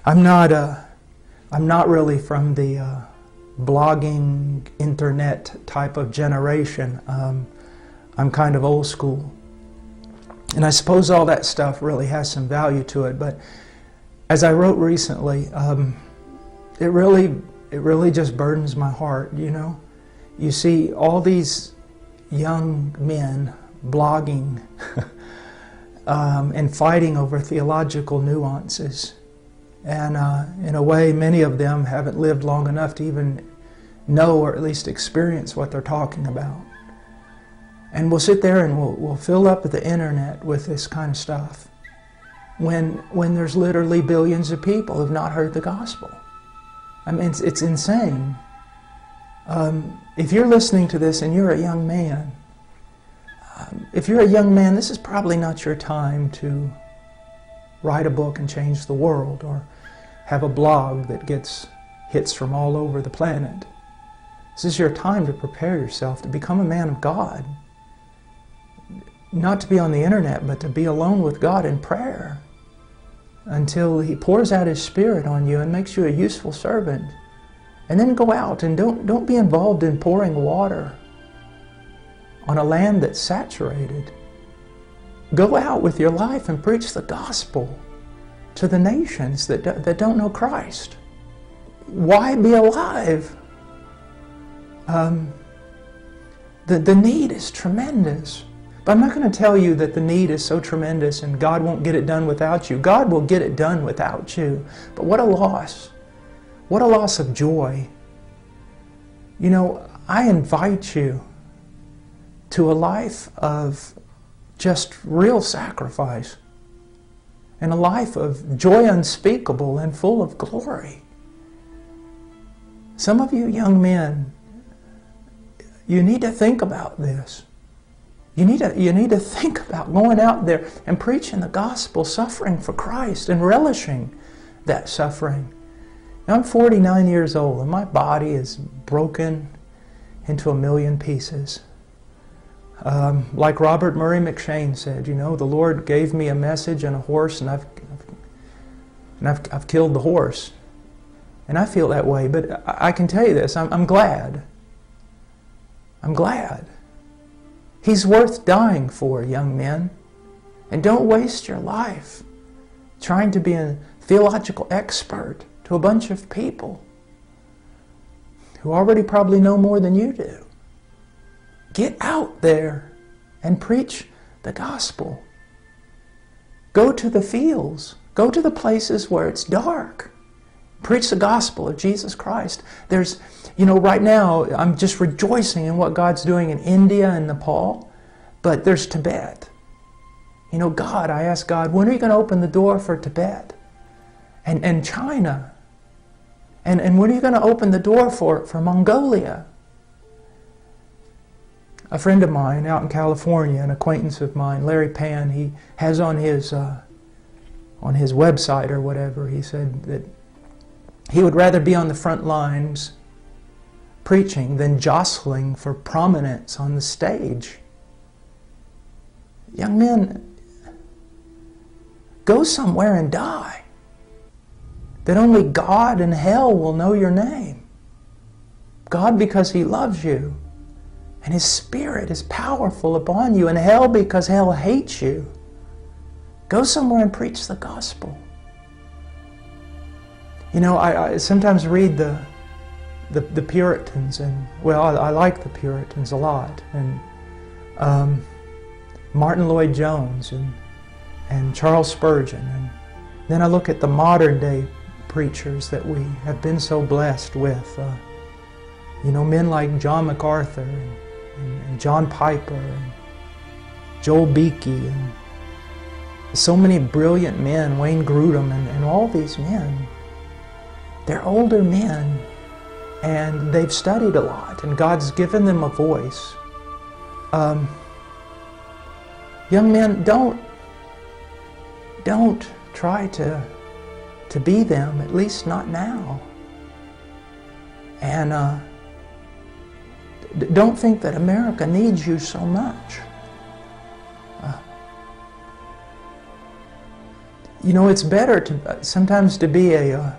I'm not really from the blogging, internet type of generation. I'm kind of old school. And I suppose all that stuff really has some value to it, but as I wrote recently, it really just burdens my heart, you know? You see all these young men blogging and fighting over theological nuances. And in a way, many of them haven't lived long enough to even know or at least experience what they're talking about. And we'll sit there and we'll fill up the internet with this kind of stuff when there's literally billions of people who've not heard the gospel. I mean, it's insane. If you're listening to this and you're a young man, this is probably not your time to write a book and change the world or have a blog that gets hits from all over the planet. This is your time to prepare yourself to become a man of God. Not to be on the internet, but to be alone with God in prayer until He pours out His Spirit on you and makes you a useful servant. And then go out and don't be involved in pouring water on a land that's saturated. Go out with your life and preach the gospel to the nations that don't know Christ. Why be alive? The need is tremendous. But I'm not going to tell you that the need is so tremendous and God won't get it done without you. God will get it done without you. But what a loss. What a loss of joy. You know, I invite you to a life of just real sacrifice and a life of joy unspeakable and full of glory. Some of you young men, you need to think about this. You need to think about going out there and preaching the gospel, suffering for Christ and relishing that suffering. Now, I'm 49 years old and my body is broken into a million pieces. Like Robert Murray McShane said, you know, the Lord gave me a message and a horse, and I've killed the horse. And I feel that way, but I can tell you this, I'm glad. I'm glad. He's worth dying for, young men. And don't waste your life trying to be a theological expert to a bunch of people who already probably know more than you do. Get out there and preach the gospel. Go to the fields. Go to the places where it's dark. Preach the gospel of Jesus Christ. There's, you know, right now I'm just rejoicing in what God's doing in India and Nepal, but there's Tibet. You know, God, I ask God, when are you going to open the door for Tibet? And China? And when are you going to open the door for Mongolia? A friend of mine out in California, an acquaintance of mine, Larry Pan, he has on his website or whatever, he said that he would rather be on the front lines preaching than jostling for prominence on the stage. Young men, go somewhere and die, that only God and hell will know your name. God because He loves you, and His Spirit is powerful upon you, and hell because hell hates you. Go somewhere and preach the gospel. You know, I sometimes read the Puritans, and, well, I like the Puritans a lot, and Martin Lloyd-Jones and Charles Spurgeon, and then I look at the modern day preachers that we have been so blessed with. You know, men like John MacArthur and John Piper and Joel Beakey, and so many brilliant men, Wayne Grudem, and all these men. They're older men, and they've studied a lot, and God's given them a voice. Young men, don't try to be them, at least not now. And don't think that America needs you so much. You know, it's better to sometimes to be a,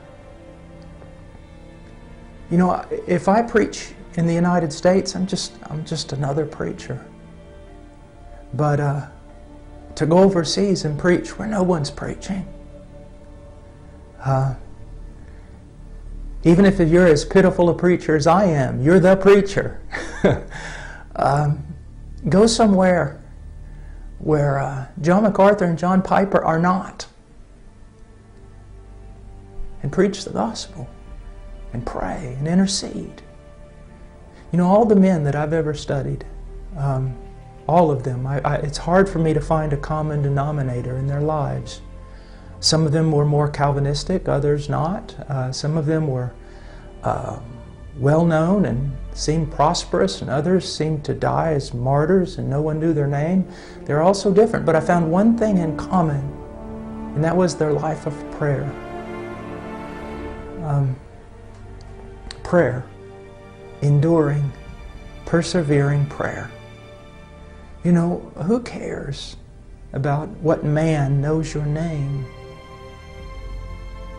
you know, if I preach in the United States, I'm just another preacher. But to go overseas and preach where no one's preaching, even if you're as pitiful a preacher as I am, you're the preacher. Go somewhere where John MacArthur and John Piper are not, and preach the gospel, and pray, and intercede. You know, all the men that I've ever studied, all of them, it's hard for me to find a common denominator in their lives. Some of them were more Calvinistic, others not. Some of them were well-known and seemed prosperous, and others seemed to die as martyrs and no one knew their name. They're all so different, but I found one thing in common, and that was their life of prayer. Prayer, enduring, persevering prayer. You know, who cares about what man knows your name?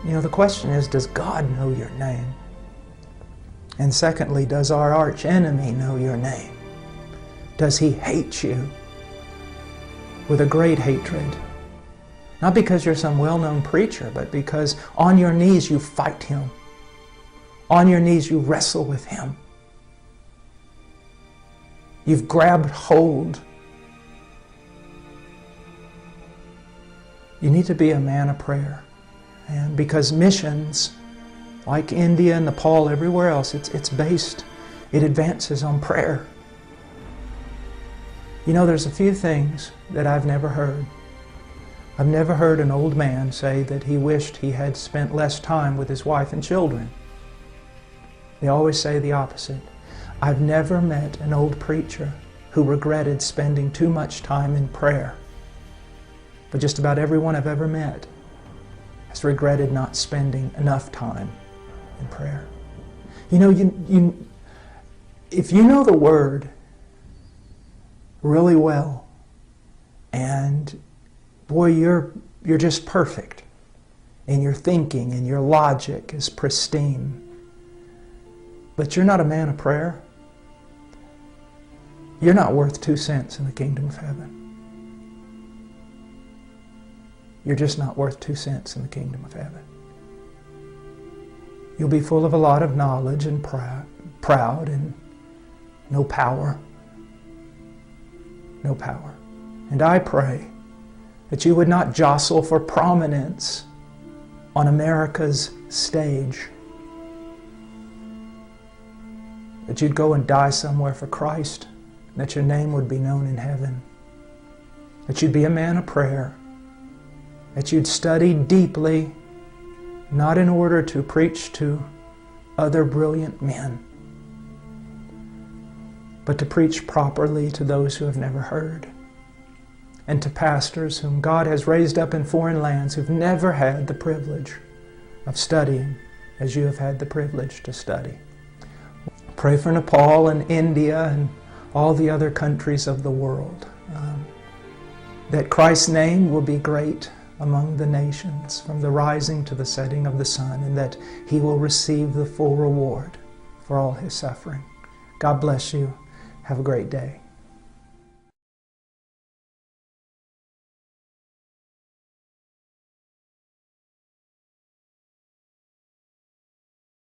You know, the question is, does God know your name? And secondly, does our arch enemy know your name? Does he hate you with a great hatred? Not because you're some well-known preacher, but because on your knees you fight him. On your knees you wrestle with him. You've grabbed hold. You need to be a man of prayer. And because missions, like India, Nepal, everywhere else, it advances on prayer. You know, there's a few things that I've never heard. I've never heard an old man say that he wished he had spent less time with his wife and children. They always say the opposite. I've never met an old preacher who regretted spending too much time in prayer. But just about everyone I've ever met has regretted not spending enough time in prayer. You know, if you know the Word really well, and boy, you're just perfect, and your thinking and your logic is pristine, but you're not a man of prayer, you're not worth 2 cents in the kingdom of heaven. You're just not worth 2 cents in the kingdom of heaven. You'll be full of a lot of knowledge and proud and no power. No power. And I pray that you would not jostle for prominence on America's stage. That you'd go and die somewhere for Christ. That your name would be known in heaven. That you'd be a man of prayer. That you'd study deeply, not in order to preach to other brilliant men, but to preach properly to those who have never heard, and to pastors whom God has raised up in foreign lands who've never had the privilege of studying as you have had the privilege to study. Pray for Nepal and India and all the other countries of the world, that Christ's name will be great among the nations from the rising to the setting of the sun, and that he will receive the full reward for all his suffering. God bless you. Have a great day.